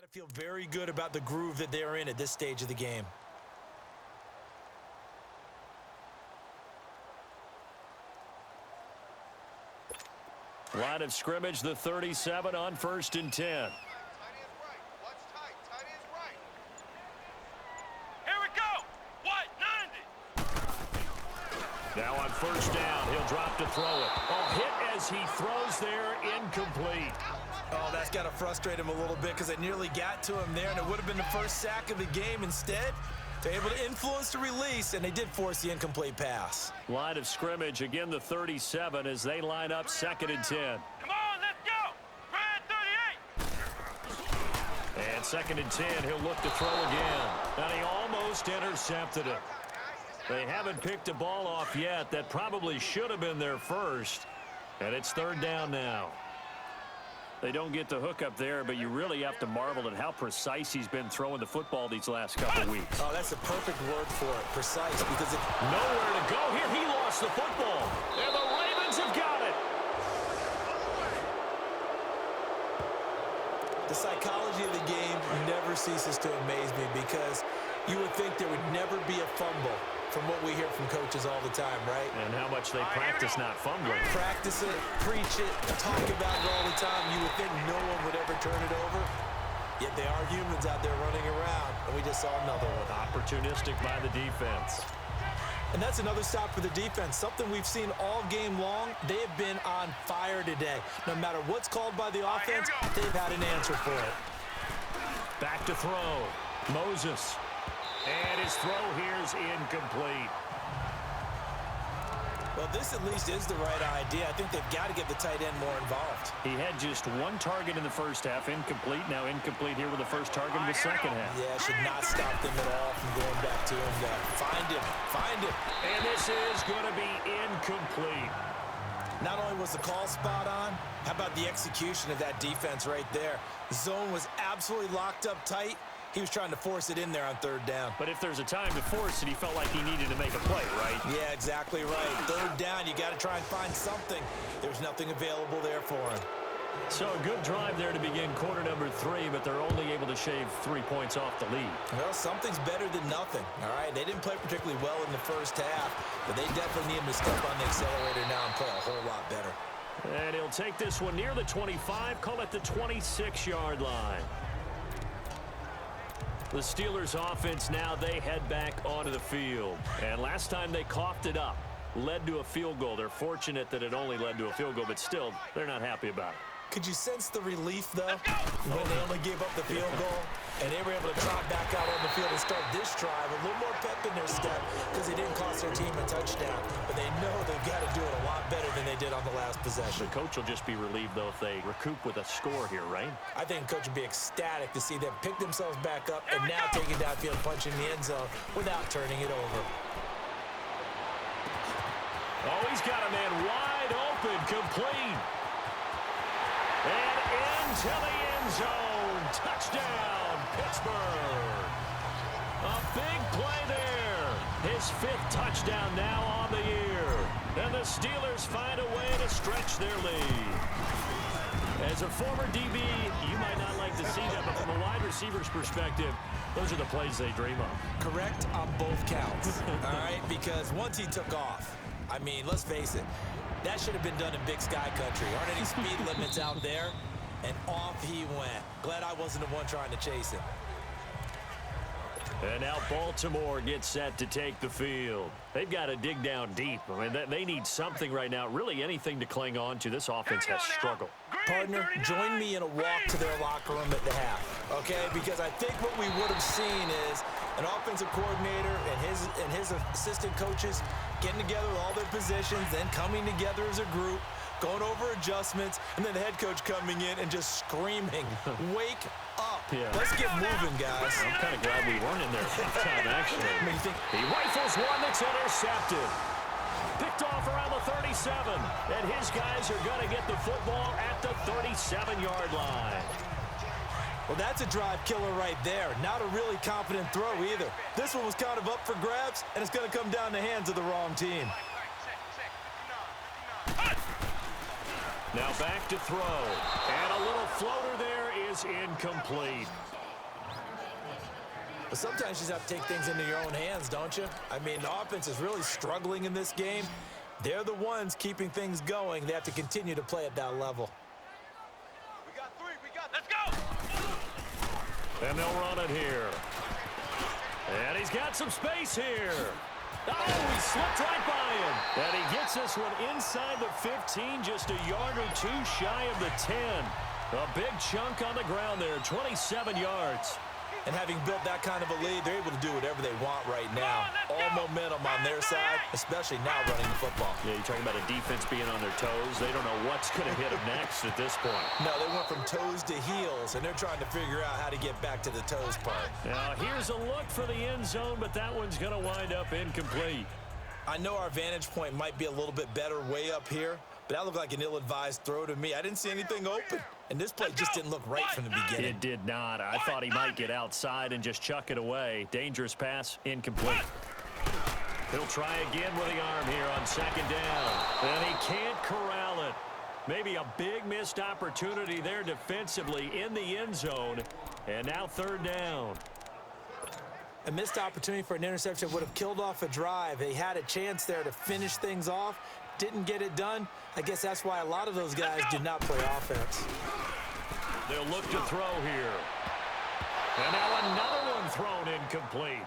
to feel very good about the groove that they're in at this stage of the game. Line of scrimmage, the 37 on 1st and 10. Tight end's right. Watch tight. Tight end's right. Here we go. What? 90. Now on 1st down, he'll drop to throw it. A hit as he throws there, incomplete. Oh, that's got to frustrate him a little bit because it nearly got to him there, and it would have been the first sack of the game. Instead, they're able to influence the release, and they did force the incomplete pass. Line of scrimmage, again the 37 as they line up 2nd and 10. Come on, let's go. Red 38. And 2nd and 10, he'll look to throw again. And he almost intercepted it. They haven't picked a ball off yet. That probably should have been their first. And it's 3rd down now. They don't get the hook up there, but you really have to marvel at how precise he's been throwing the football these last couple of weeks. Oh, that's a perfect word for it, precise, because it... Nowhere to go here. He lost the football. And the Ravens have got it. The psychology of the game never ceases to amaze me because you would think there would never be a fumble from what we hear from coaches all the time, right? And how much they practice not fumbling. Practice it, preach it, talk about it all the time. You would think no one would ever turn it over. Yet they are humans out there running around, and we just saw another one. Opportunistic by the defense. And that's another stop for the defense, something we've seen all game long. They have been on fire today. No matter what's called by the offense, they've had an answer for it. Back to throw. Moses. And his throw here is incomplete. Well, this at least is the right idea. I think they've got to get the tight end more involved. He had just one target in the first half, incomplete. Now incomplete here with the first target in the second half. Yeah, should not stop them at all from going back to him. Find him, find him. And this is going to be incomplete. Not only was the call spot on, how about the execution of that defense right there? The zone was absolutely locked up tight. He was trying to force it in there on 3rd down. But if there's a time to force it, he felt like he needed to make a play, right? Yeah, exactly right. 3rd down, you got to try and find something. There's nothing available there for him. So a good drive there to begin quarter number 3, but they're only able to shave 3 points off the lead. Well, something's better than nothing, all right? They didn't play particularly well in the first half, but they definitely need him to step on the accelerator now and play a whole lot better. And he'll take this one near the 25, call it the 26-yard line. The Steelers offense now, they head back onto the field. And last time they coughed it up, led to a field goal. They're fortunate that it only led to a field goal, but still, they're not happy about it. Could you sense the relief, though, when they only gave up the field goal and they were able to trot back out on the field and start this drive? A little more pep in their step because they didn't cost their team a touchdown, but they know they've got to do it a lot better than they did on the last possession. The coach will just be relieved, though, if they recoup with a score here, right? I think the coach would be ecstatic to see them pick themselves back up and now take it downfield, punching the end zone without turning it over. Oh, he's got a man wide open, complete. And into the end zone. Touchdown, Pittsburgh. A big play there. His 5th touchdown now on the year. And the Steelers find a way to stretch their lead. As a former DB, you might not like to see that, but from a wide receiver's perspective, those are the plays they dream of. Correct on both counts, all right? Because once he took off, I mean, let's face it, that should have been done in Big Sky Country. Aren't any speed limits out there? And off he went. Glad I wasn't the one trying to chase him. And now Baltimore gets set to take the field. They've got to dig down deep. I mean, they need something right now, really anything to cling on to. This offense has struggled. Partner, join me in a walk to their locker room at the half, okay? Because I think what we would have seen is an offensive coordinator and his assistant coaches getting together with all their positions, then coming together as a group, going over adjustments, and then the head coach coming in and just screaming, wake up. Yeah. Let's get moving, guys. I'm kind of glad we weren't in there halftime, actually. He rifles one that's intercepted. Picked off around the 37, and his guys are going to get the football at the 37-yard line. Well, that's a drive killer right there. Not a really confident throw either. This one was kind of up for grabs, and it's going to come down the hands of the wrong team. Now back to throw. And a little floater there is incomplete. But sometimes you just have to take things into your own hands, don't you? I mean, the offense is really struggling in this game. They're the ones keeping things going. They have to continue to play at that level. We got three. Let's go! And they'll run it here. And he's got some space here. Oh, he slipped right by him. And he gets this one inside the 15, just a yard or two shy of the 10. A big chunk on the ground there, 27 yards. And having built that kind of a lead, they're able to do whatever they want right now. All momentum on their side, especially now running the football. Yeah, you're talking about a defense being on their toes. They don't know what's going to hit them next at this point. No, they went from toes to heels, and they're trying to figure out how to get back to the toes part. Now, here's a look for the end zone, but that one's going to wind up incomplete. I know our vantage point might be a little bit better way up here, but that looked like an ill-advised throw to me. I didn't see anything open, and this play just didn't look right from the beginning. It did not. I thought he might get outside and just chuck it away. Dangerous pass, incomplete. He'll try again with the arm here on second down, and he can't corral it. Maybe a big missed opportunity there defensively in the end zone, and now third down. A missed opportunity for an interception would have killed off a drive. They had a chance there to finish things off. Didn't get it done. I guess that's why a lot of those guys do not play offense. They'll look to throw here. And now another one thrown incomplete.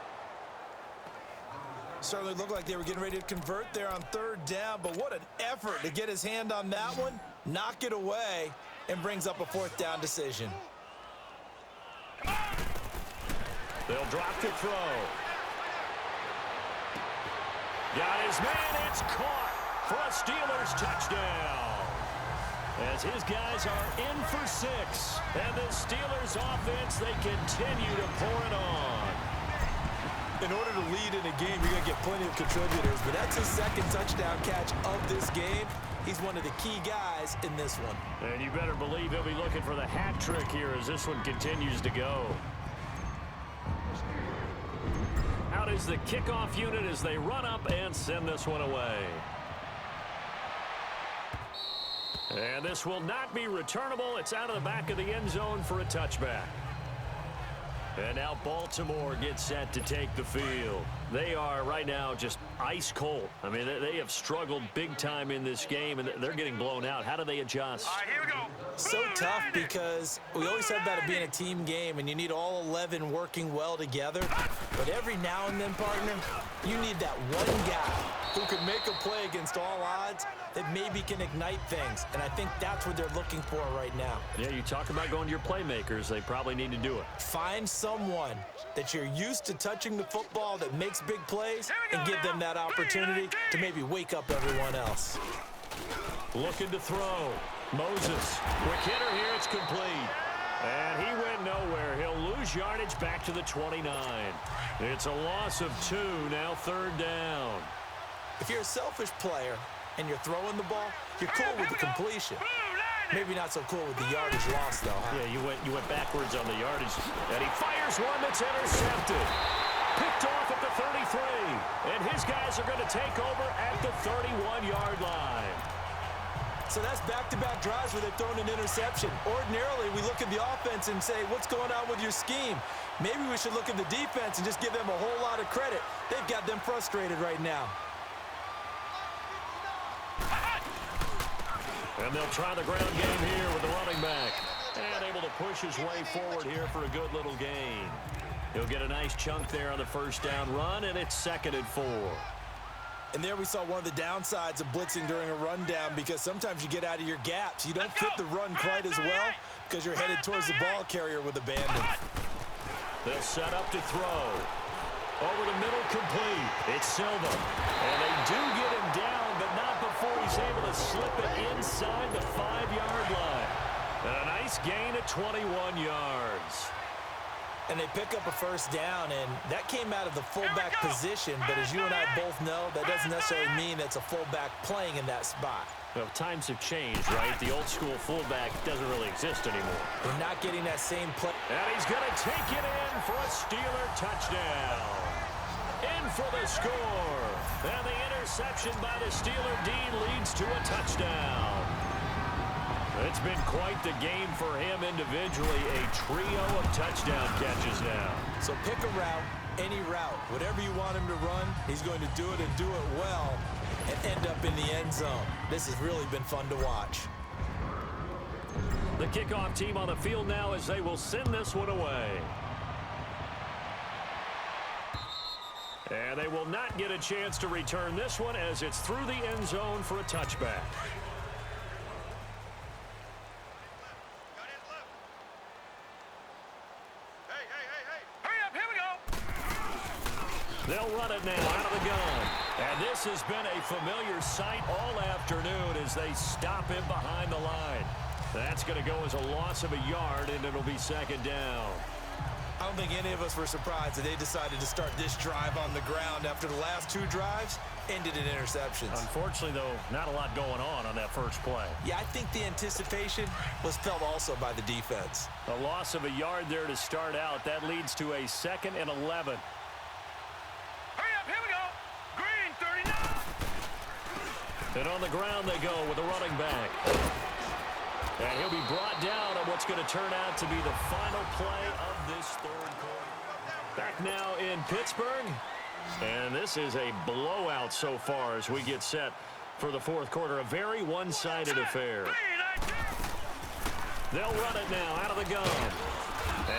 Certainly looked like they were getting ready to convert there on third down, but what an effort to get his hand on that one, knock it away, and brings up a fourth down decision. They'll drop to throw. Got his man, it's caught for a Steelers touchdown. As his guys are in for 6. And the Steelers offense, they continue to pour it on. In order to lead in a game, you're going to get plenty of contributors, but that's his second touchdown catch of this game. He's one of the key guys in this one. And you better believe he'll be looking for the hat trick here as this one continues to go. Out is the kickoff unit as they run up and send this one away. And this will not be returnable. It's out of the back of the end zone for a touchback. And now Baltimore gets set to take the field. They are right now just ice cold. I mean, they have struggled big time in this game, and they're getting blown out. How do they adjust? All right, here we go. So tough because we always said about it being a team game, and you need all 11 working well together. But every now and then, partner, you need that one guy who can make a play against all odds that maybe can ignite things. And I think that's what they're looking for right now. Yeah, you talk about going to your playmakers. They probably need to do it. Find someone that you're used to touching the football that makes big plays and give them that opportunity to maybe wake up everyone else. Looking to throw. Moses. Quick hitter here. It's complete. And he went nowhere. He'll lose yardage back to the 29. It's a loss of 2. Now third down. If you're a selfish player and you're throwing the ball, you're cool with the completion. Maybe not so cool with the yardage loss, though, huh? Yeah, you went backwards on the yardage. And he fires one that's intercepted. Picked off at the 33. And his guys are going to take over at the 31-yard line. So that's back-to-back drives where they've thrown an interception. Ordinarily, we look at the offense and say, what's going on with your scheme? Maybe we should look at the defense and just give them a whole lot of credit. They've got them frustrated right now. And they'll try the ground game here with the running back. And able to push his way forward here for a good little gain. He'll get a nice chunk there on the first down run, and it's 2nd and 4. And there we saw one of the downsides of blitzing during a rundown because sometimes you get out of your gaps. You don't fit the run quite as well because you're headed towards the ball carrier with abandon. They'll set up to throw. Over the middle, complete. It's Silva. And they do get him down, but not before he's able to slip it inside the 5-yard line. And a nice gain at 21 yards. And they pick up a first down, and that came out of the fullback position. But as you and I both know, that doesn't necessarily mean it's a fullback playing in that spot. Well, times have changed, right? The old school fullback doesn't really exist anymore. We're not getting that same play. And he's going to take it in for a Steeler touchdown. In for the score. And the interception by the Steeler D leads to a touchdown. It's been quite the game for him individually. A trio of touchdown catches now. So pick a route, any route. Whatever you want him to run, he's going to do it and do it well and end up in the end zone. This has really been fun to watch. The kickoff team on the field now as they will send this one away. And they will not get a chance to return this one as it's through the end zone for a touchback. They'll run it now out of the gun. And this has been a familiar sight all afternoon as they stop him behind the line. That's going to go as a loss of a yard, and it'll be second down. I don't think any of us were surprised that they decided to start this drive on the ground after the last two drives ended in interceptions. Unfortunately, though, not a lot going on that first play. Yeah, I think the anticipation was felt also by the defense. A loss of a yard there to start out. That leads to a 2nd and 11. And on the ground they go with a running back. And he'll be brought down on what's going to turn out to be the final play of this third quarter. Back now in Pittsburgh. And this is a blowout so far as we get set for the fourth quarter. A very one-sided affair. They'll run it now out of the gun.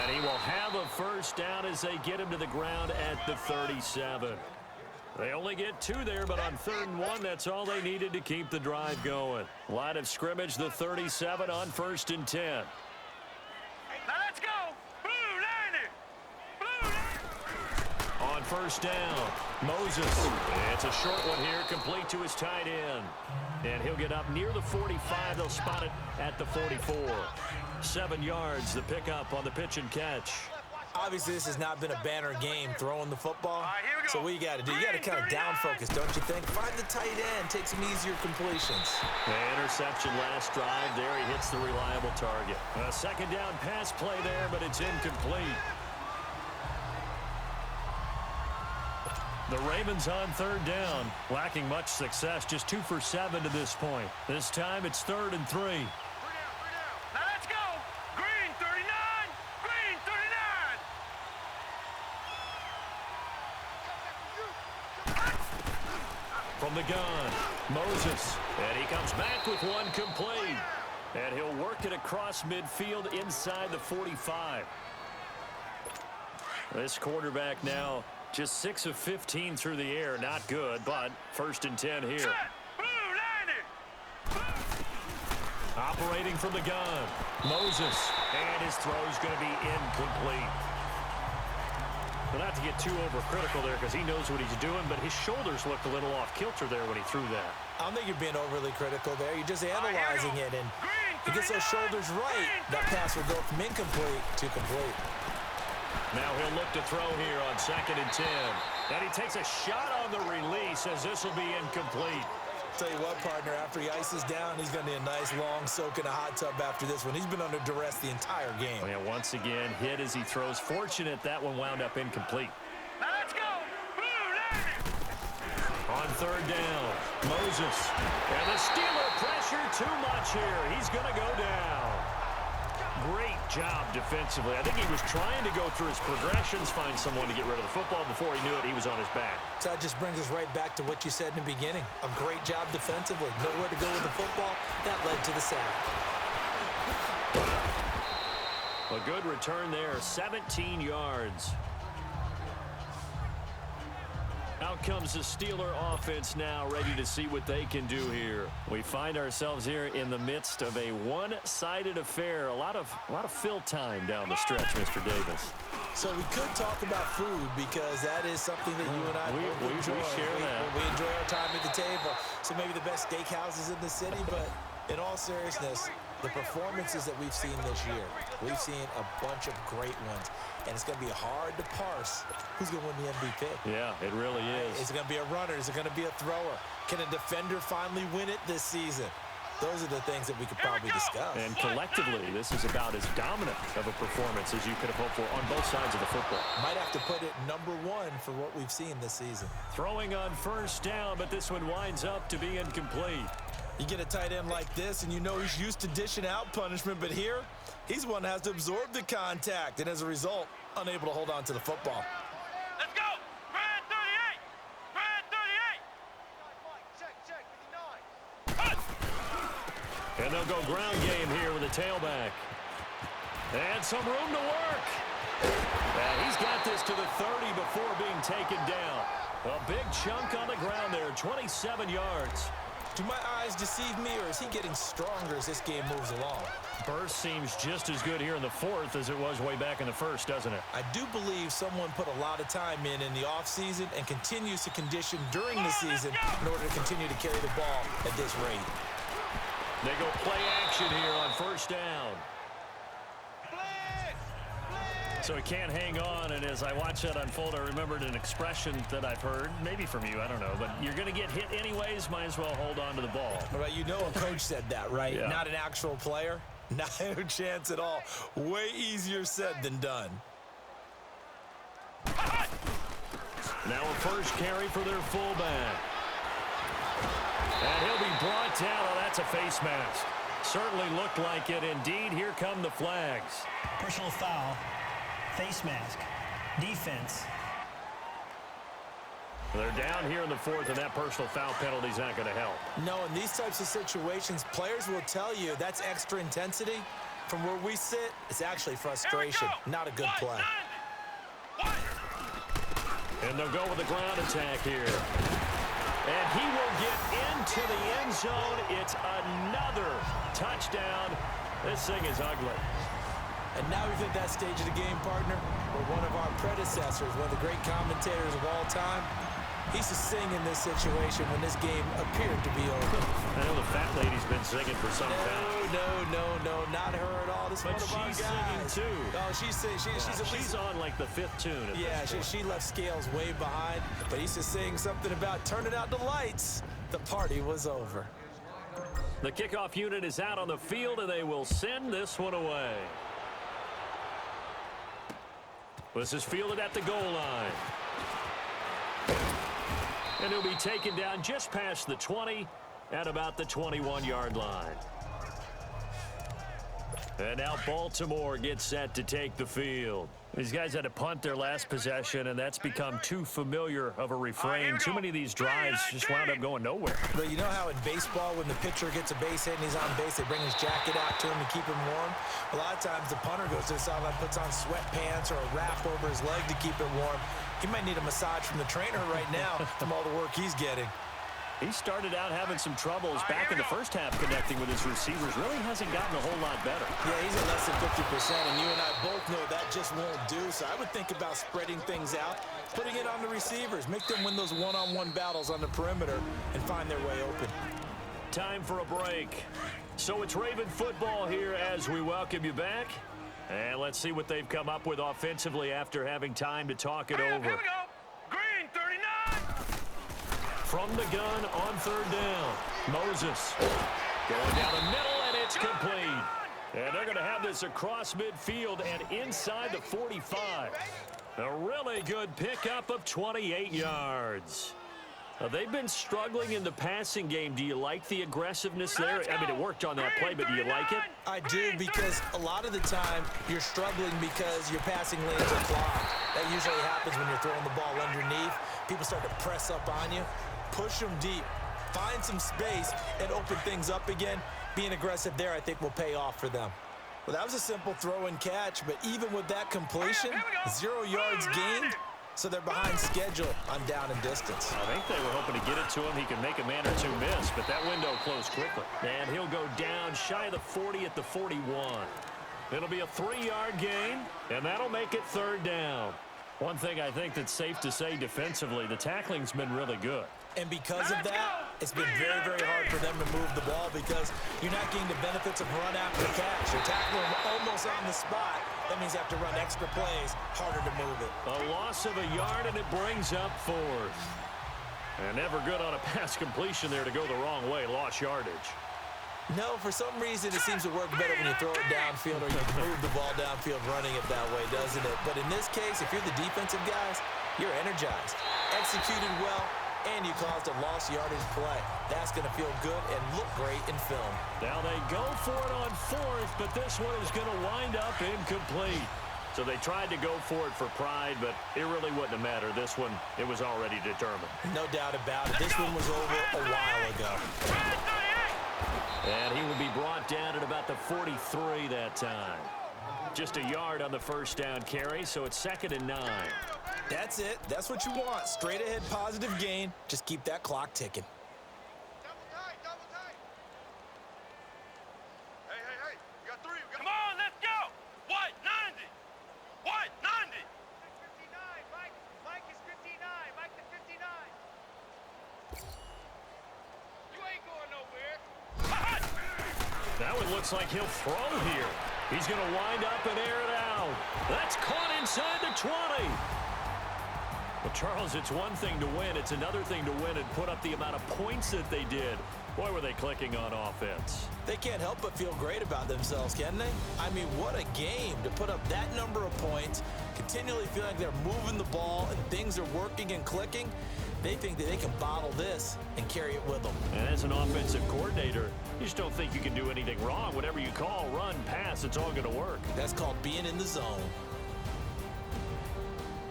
And he will have a first down as they get him to the ground at the 37. They only get 2 there, but on 3rd and 1, that's all they needed to keep the drive going. Line of scrimmage, the 37 on 1st and 10. Now let's go. Blue Niner. Blue Niner. On 1st down, Moses. It's a short one here, complete to his tight end. And he'll get up near the 45. They'll spot it at the 44. 7 yards, the pickup on the pitch and catch. Obviously, this has not been a banner game throwing the football. Here we go. So what you got to do, you got to kind of down focus, don't you think? Find the tight end, take some easier completions. The interception last drive there. He hits the reliable target. A 2nd down pass play there, but it's incomplete. The Ravens on 3rd down, lacking much success, just 2 for 7 to this point. This time it's 3rd and 3. Now let's go. Green 39. Green 39. From the gun, Moses. And he comes back with one complete. And he'll work it across midfield inside the 45. This quarterback now just 6 of 15 through the air. Not good, but 1st and 10 here. Operating from the gun, Moses. And his throw's going to be incomplete. Well, not to get too overcritical there because he knows what he's doing, but his shoulders looked a little off kilter there when he threw that. I don't think you're being overly critical there. You're just analyzing it, and if he gets those shoulders right, that pass will go from incomplete to complete. Now he'll look to throw here on 2nd and 10. And he takes a shot on the release as this will be incomplete. Tell you what, partner, after he ices down, he's going to need a nice long soak in a hot tub after this one. He's been under duress the entire game. And once again, hit as he throws. Fortunate that one wound up incomplete. Now let's go. On 3rd down, Moses. And the Steeler pressure too much here. He's going to go down. Great job defensively. I think he was trying to go through his progressions, find someone to get rid of the football. Before he knew it, he was on his back. So that just brings us right back to what you said in the beginning. A great job defensively. Nowhere to go with the football. That led to the sack. A good return there, 17 yards. Out comes the Steeler offense now, ready to see what they can do here. We find ourselves here in the midst of a one-sided affair. A lot of fill time down the stretch, Mr. Davis. So we could talk about food because that is something that you and I we enjoy. share that. We enjoy our time at the table. So maybe the best steakhouses in the city, but in all seriousness, the performances that we've seen this year, we've seen a bunch of great ones. And it's going to be hard to parse who's going to win the MVP. Yeah, it really is. Is it going to be a runner? Is it going to be a thrower? Can a defender finally win it this season? Those are the things that we could probably discuss. And collectively, this is about as dominant of a performance as you could have hoped for on both sides of the football. Might have to put it number 1 for what we've seen this season. Throwing on 1st down, but this one winds up to be incomplete. You get a tight end like this, and you know he's used to dishing out punishment, but here, he's one that has to absorb the contact, and as a result, unable to hold on to the football. Let's go! Brad 38! Brad 38! Check, with your 9. And they'll go ground game here with a tailback. And some room to work. And he's got this to the 30 before being taken down. A big chunk on the ground there, 27 yards. Do my eyes deceive me, or is he getting stronger as this game moves along? Burst seems just as good here in the fourth as it was way back in the first, doesn't it? I do believe someone put a lot of time in the offseason and continues to condition during the season in order to continue to carry the ball at this rate. They go play action here on first down. So he can't hang on, and as I watch that unfold, I remembered an expression that I've heard, maybe from you, I don't know, but you're going to get hit anyways, might as well hold on to the ball. Well, you know a coach said that, right? Yeah. Not an actual player. Not a chance at all. Way easier said than done. Now a first carry for their fullback. And he'll be brought down. Oh, that's a face mask. Certainly looked like it. Indeed, here come the flags. Personal foul, face mask, defense. They're down here in the fourth, and that personal foul penalty is not going to help. No, in these types of situations, players will tell you that's extra intensity. From where we sit, it's actually frustration, not a good play. And they'll go with the ground attack here. And he will get into the end zone. It's another touchdown. This thing is ugly. And now we've hit that stage of the game, partner, where one of our predecessors, one of the great commentators of all time, he used to sing in this situation when this game appeared to be over. I know the fat lady's been singing for some time. No, not her at all. This is But one of our she's guys. singing, too. Oh, she's singing. She's on like the fifth tune. Yeah, she left Scales way behind, but he used to sing something about turning out the lights. The party was over. The kickoff unit is out on the field, and they will send this one away. This is fielded at the goal line. And he'll be taken down just past the 20 at about the 21-yard line. And now Baltimore gets set to take the field. These guys had to punt their last possession, and that's become too familiar of a refrain. Too many of these drives just wound up going nowhere. But you know how in baseball, when the pitcher gets a base hit and he's on base, they bring his jacket out to him to keep him warm? A lot of times the punter goes to the sideline, puts on sweatpants or a wrap over his leg to keep it warm. He might need a massage from the trainer right now from all the work he's getting. He started out having some troubles back in the first half connecting with his receivers. Really hasn't gotten a whole lot better. Yeah, he's at less than 50%, and you and I both know that just won't do. So I would think about spreading things out, putting it on the receivers, make them win those one-on-one battles on the perimeter and find their way open. Time for a break. So it's Raven football here as we welcome you back. And let's see what they've come up with offensively after having time to talk it over. Here we go. Green 39. From the gun on third down, Moses going down the middle, and it's complete. And they're going to have this across midfield and inside the 45. A really good pickup of 28 yards. They've been struggling in the passing game. Do you like the aggressiveness there? I mean, it worked on that play, but do you like it? I do, because a lot of the time you're struggling because your passing lanes are clogged. That usually happens when you're throwing the ball underneath. People start to press up on you. Push them deep. Find some space and open things up again. Being aggressive there, I think, will pay off for them. Well, that was a simple throw and catch, but even with that completion, 0 yards gained, so they're behind schedule on down and distance. I think they were hoping to get it to him. He can make a man or two miss, but that window closed quickly. And he'll go down shy of the 40 at the 41. It'll be a 3-yard gain, and that'll make it third down. One thing I think that's safe to say defensively, the tackling's been really good. And because of that, it's been very, very hard for them to move the ball because you're not getting the benefits of run after catch. You're tackling them almost on the spot. That means you have to run extra plays, harder to move it. A loss of a yard, and it brings up fourth. And never good on a pass completion there to go the wrong way. Lost yardage. No, for some reason, it seems to work better when you throw it downfield or you move the ball downfield running it that way, doesn't it? But in this case, if you're the defensive guys, you're energized, executed well, and you caused a lost yardage play. That's going to feel good and look great in film. Now they go for it on fourth, but this one is going to wind up incomplete. So they tried to go for it for pride, but it really wouldn't have mattered. This one, it was already determined. No doubt about it. This one was over a while ago. And he will be brought down at about the 43 that time. Just a yard on the first down carry, so it's 2nd and 9. That's it. That's what you want. Straight ahead positive gain. Just keep that clock ticking. Double tight, double tight. Hey, hey, hey. We got 3. Come on, let's go. White, 90. White, 90. 59. Mike is 59. Mike the 59. You ain't going nowhere. Now it looks like he'll throw here. He's going to wind up and air it out. That's caught inside the 20. Well, Charles, it's one thing to win. It's another thing to win and put up the amount of points that they did. Boy, were they clicking on offense. They can't help but feel great about themselves, can they? I mean, what a game to put up that number of points, continually feel like they're moving the ball and things are working and clicking. They think that they can bottle this and carry it with them. And as an offensive coordinator, you just don't think you can do anything wrong. Whatever you call, run, pass, it's all going to work. That's called being in the zone.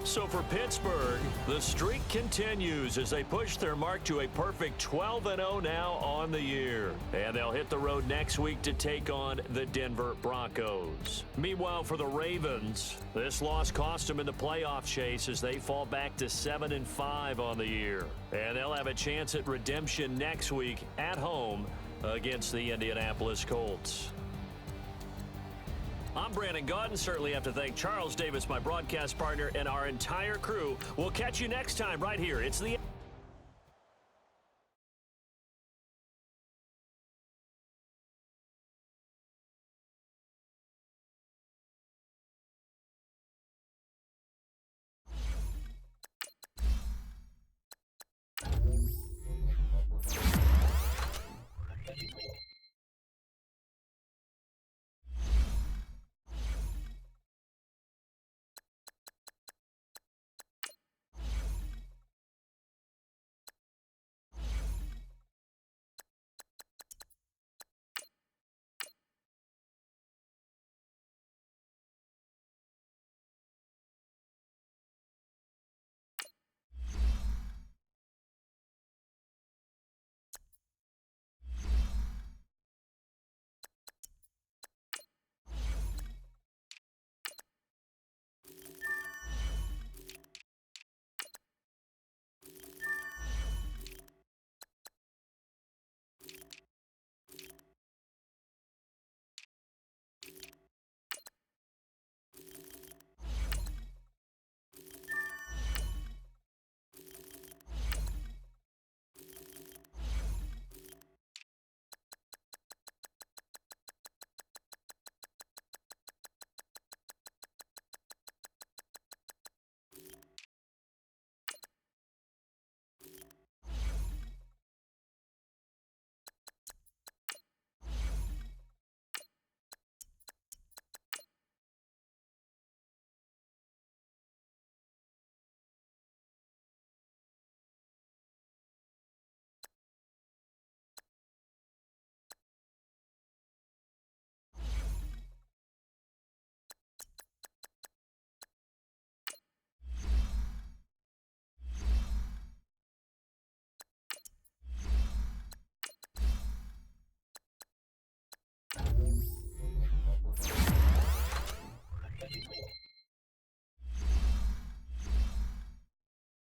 So for Pittsburgh, the streak continues as they push their mark to a perfect 12-0 now on the year. And they'll hit the road next week to take on the Denver Broncos. Meanwhile, for the Ravens, this loss cost them in the playoff chase as they fall back to 7-5 on the year. And they'll have a chance at redemption next week at home against the Indianapolis Colts. I'm Brandon Gaudin. Certainly have to thank Charles Davis, my broadcast partner, and our entire crew. We'll catch you next time right here. It's the